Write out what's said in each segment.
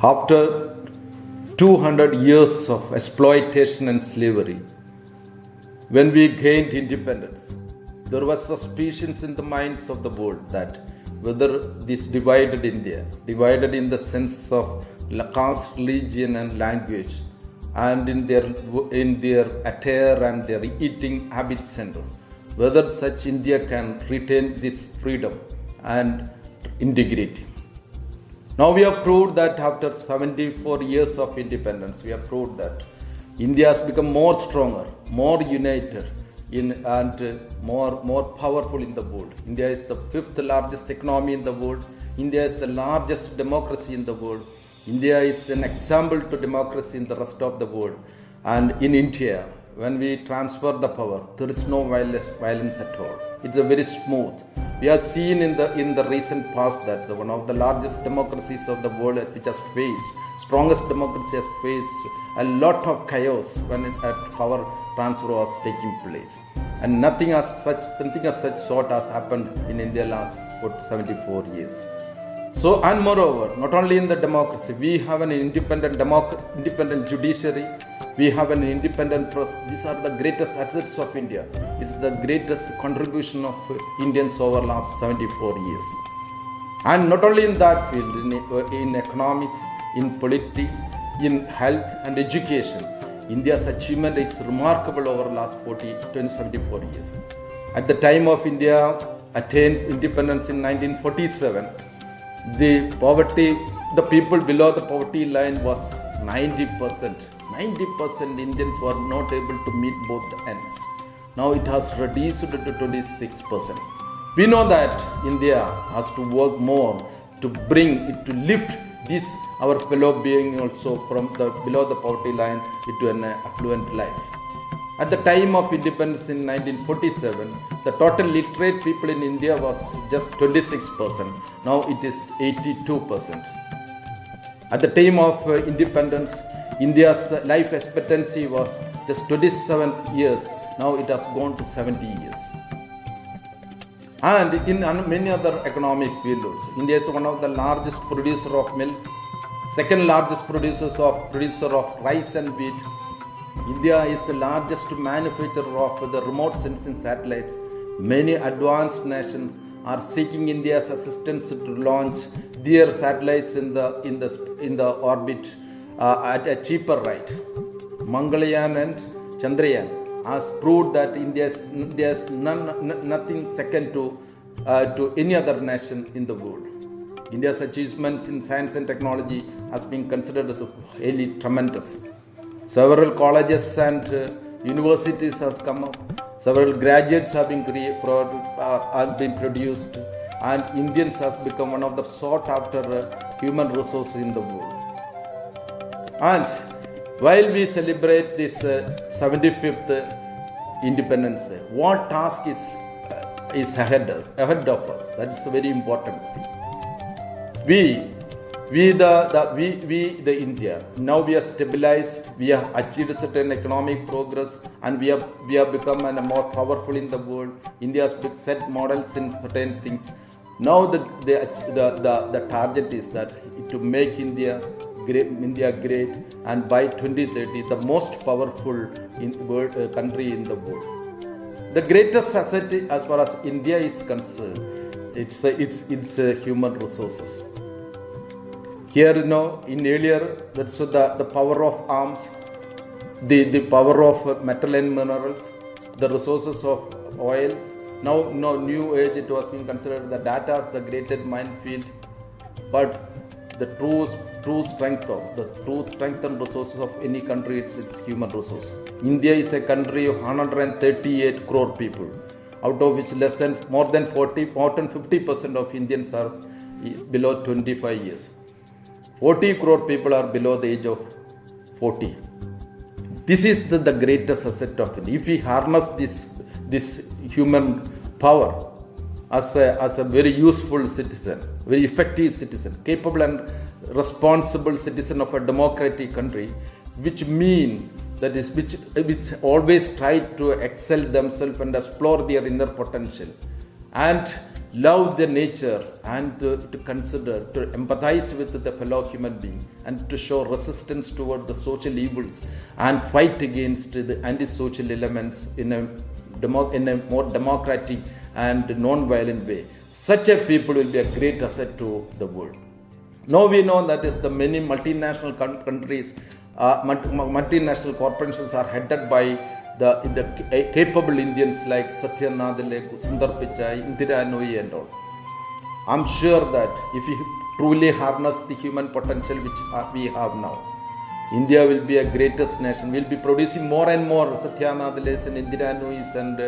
After 200 years of exploitation and slavery, when we gained independence, there was suspicions in the minds of the world that whether this divided India, divided in the sense of caste, religion, and language, and in their attire and their eating habits, and whether such India can retain this freedom and integrity. Now we have proved that after 74 years of independence, we have proved that India has become more stronger, more united, and more powerful in the world. India is the fifth largest economy in the world. India is the largest democracy in the world. India is an example to democracy in the rest of the world. And in India, when we transfer the power, there is no violence at all. It's a very smooth. We have seen in the recent past that one of the largest democracies of the world, which has faced, strongest democracy has faced a lot of chaos when power transfer was taking place. And nothing as such sort has happened in India last 74 years. So, and moreover, not only in the democracy, we have an independent judiciary, we have an independent press. These are the greatest assets of India. It's the greatest contribution of Indians over last 74 years. And not only in that field, in economics, in politics, in health and education, India's achievement is remarkable over last 74 years. At the time of India attained independence in 1947, the people below the poverty line was 90%. 90% Indians were not able to meet both the ends. Now it has reduced to 26%. We know that India has to work more to lift this our fellow being also from below the poverty line into an affluent life. At the time of independence in 1947, the total literate people in India was just 26%. Now it is 82%. At the time of independence, India's life expectancy was just 27 years. Now it has gone to 70 years. And in many other economic fields, India is one of the largest producer of milk, second largest producer of rice and wheat. India is the largest manufacturer of the remote sensing satellites. Many advanced nations are seeking India's assistance to launch their satellites in the orbit at a cheaper rate. Mangalyaan and Chandrayaan has proved that India is nothing second to any other nation in the world. India's achievements in science and technology has been considered as highly tremendous. Several colleges and universities have come up. Several graduates have been produced, and Indians have become one of the sought after human resources in the world. And while we celebrate this 75th Independence Day, what task is ahead of us? That's a very important thing. We the India, now we are stabilized, we have achieved certain economic progress, and we have become more powerful in the world. India has set models in certain things. Now the target is that to make India great, and by 2030 the most powerful country in the world. The greatest asset as far as India is concerned, it's human resources. Here, in earlier, that's the power of arms, the power of metal and minerals, the resources of oils. Now, new age, it was being considered the data as the greatest minefield. But the true strength and resources of any country, it's human resources. India is a country of 138 crore people, out of which more than 50% of Indians are below 25 years. 40 crore people are below the age of 40. This is the greatest asset of India. If we harness this human power as a very useful citizen, very effective citizen, capable and responsible citizen of a democratic country, which always try to excel themselves and explore their inner potential, and love the nature and to consider, to empathize with the fellow human being and to show resistance toward the social evils and fight against the antisocial elements in a more democratic and non-violent way. Such a people will be a great asset to the world. Now we know that is the many multinational countries, multinational corporations are headed by the capable Indians like Satya Nadella, Sundar Pichai, Indira Nooyi and all. I'm sure that if we truly harness the human potential which we have now, India will be a greatest nation. We'll be producing more and more Satya Nadellas and Indira Nooyis and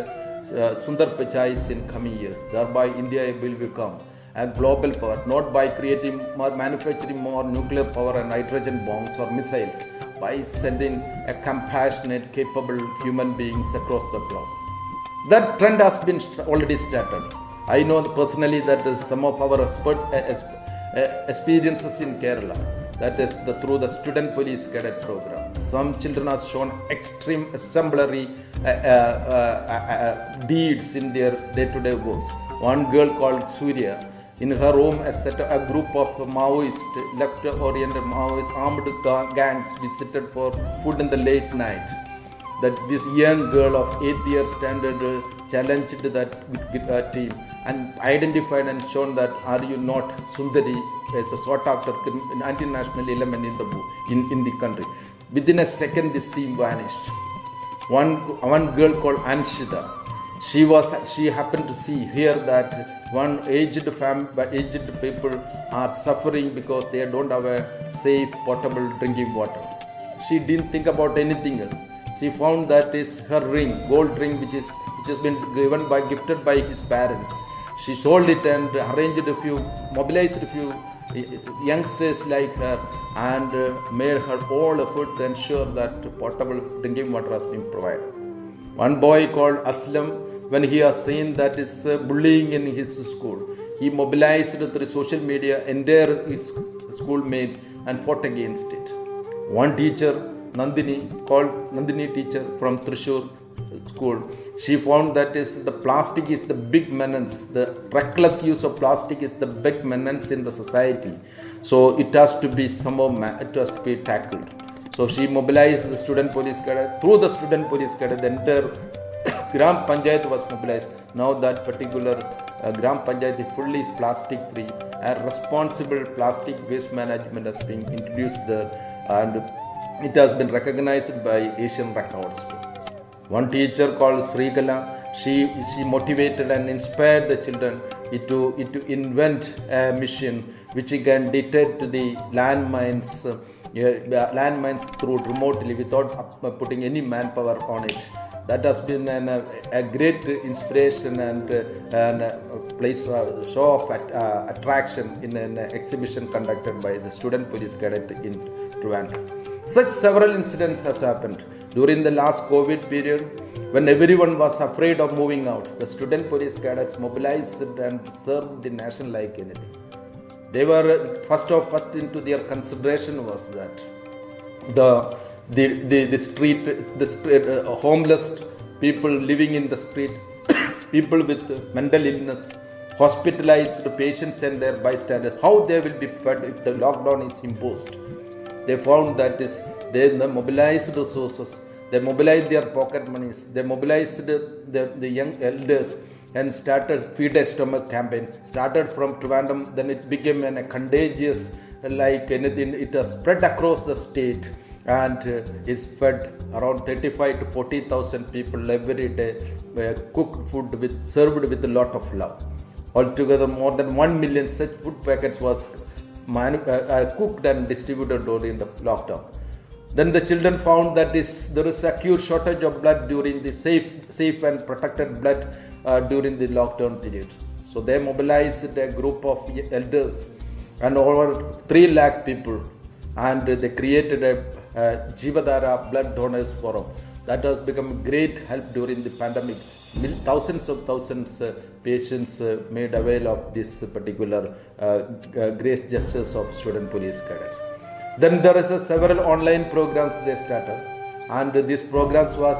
Sundar Pichais in coming years. Thereby India will become a global power, not by manufacturing more nuclear power and hydrogen bombs or missiles, by sending a compassionate, capable human beings across the globe. That trend has been already started. I know personally that some of our experiences in Kerala, that is through the student police cadet program. Some children have shown extreme exemplary deeds in their day-to-day works. One girl called Surya, in her home, a group of Maoist, left-oriented Maoist armed gangs visited for food in the late night. That this young girl of 8 years standard challenged that team and identified and shown that are you not Sundari as a sought after anti-national element in the country. Within a second, this team vanished. One girl called Anshita, she happened to hear that one aged people are suffering because they don't have a safe potable drinking water. She didn't think about anything else. She found that is her ring, gold ring, which has been gifted by his parents. She sold it and mobilized a few youngsters like her and made her all effort to ensure that potable drinking water has been provided. One boy called Aslam, when he has seen that is bullying in his school, he mobilized through social media entire his schoolmates and fought against it. One teacher, Nandini teacher from Thrissur school, she found that the plastic is the big menace. The reckless use of plastic is the big menace in the society. So it has to be tackled. So she mobilized the student police cadet. Through the student police cadet, the entire Gram Panchayat was mobilized. Now that particular Gram Panchayat is fully plastic free. A responsible plastic waste management has been introduced there and it has been recognized by Asian records too. One teacher called Srikala, she motivated and inspired the children to invent a machine which can detect the landmines through remotely without putting any manpower on it. That has been a great inspiration and place show of attraction in an exhibition conducted by the student police cadet in Trivandrum. Such several incidents has happened. During the last COVID period, when everyone was afraid of moving out, the student police cadets mobilized and served the nation like anything. They were first into their consideration was that the street, homeless people living in the street, people with mental illness, hospitalized patients and their bystanders, how they will be fed if the lockdown is imposed. They found that they mobilized resources, they mobilized their pocket monies, they mobilized the young elders and started Feed a Stomach campaign. Started from Trivandrum, then it became a contagious like anything. It has spread across the state and it's fed around 35 to 40,000 people every day, cooked food served with a lot of love. Altogether, more than 1 million such food packets was cooked and distributed during the lockdown. Then the children found that there is acute shortage of blood during the safe and protected blood during the lockdown period. So they mobilized a group of elders and over 3 lakh people and they created a Jeevadhara blood donors forum. That has become great help during the pandemic. Thousands patients made avail of this particular great gestures of student police cadets. Then there is several online programs they started, and these programs was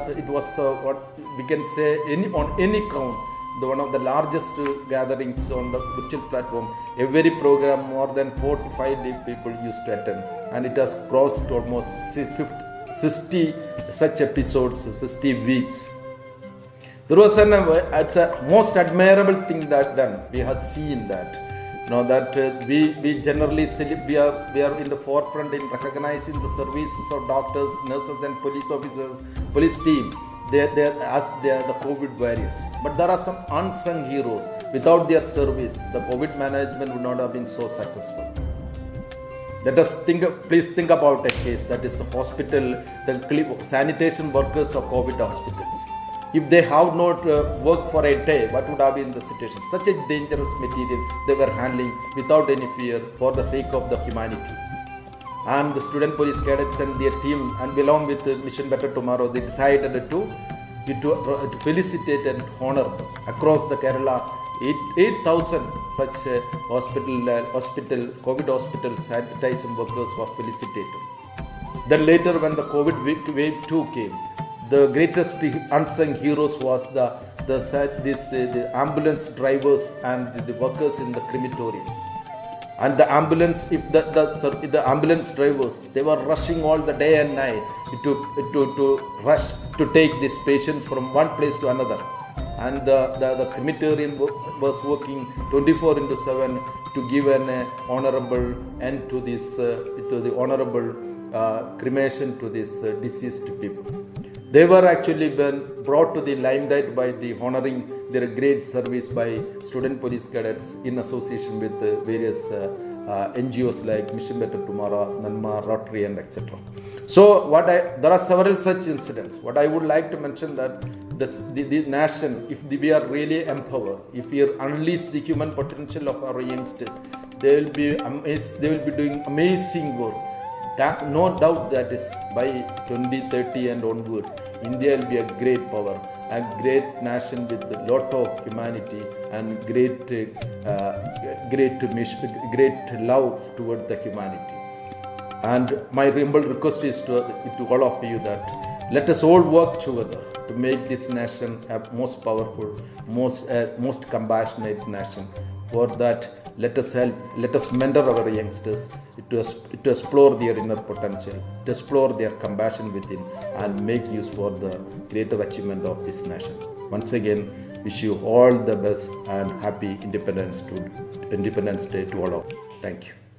what we can say on any count one of the largest gatherings on the virtual platform. Every program, more than 4 to 5 people used to attend, and it has crossed almost 60 such episodes, 60 weeks. There was it's a most admirable thing that then we have seen that. That we generally we are in the forefront in recognizing the services of doctors, nurses, and police officers, police team. They are the COVID warriors. But there are some unsung heroes. Without their service, the COVID management would not have been so successful. Let us please think about a case that is a hospital, the sanitation workers of COVID hospitals. If they have not worked for a day, what would have been the situation? Such a dangerous material they were handling without any fear for the sake of the humanity. And the student police cadets and their team, and along with Mission Better Tomorrow, they decided to felicitate and honor across the Kerala 8,000 such hospital COVID hospital sanitation workers were felicitated. Then later, when the COVID wave 2 came, the greatest unsung heroes was the ambulance drivers and the workers in the crematoriums. And the ambulance, the ambulance drivers, they were rushing all the day and night to rush to take these patients from one place to another. And the crematorium was working 24/7 to give an honorable end to this, to the honorable cremation to these deceased people. They were actually been brought to the limelight by the honoring their great service by student police cadets in association with various NGOs like Mission Better Tomorrow, Nanma, Rotary, and etc. So there are several such incidents. What I would like to mention that the nation, if we are really empowered, if we unleash the human potential of our youngsters, they will be doing amazing work. No doubt that is by 2030 and onwards, India will be a great power, a great nation with a lot of humanity and great love toward the humanity. And my humble request is to all of you that let us all work together to make this nation a most powerful, most compassionate nation. For that, let us mentor our youngsters to explore their inner potential, to explore their compassion within, and make use for the greater achievement of this nation. Once again, wish you all the best and happy Independence Day to all of you. Thank you.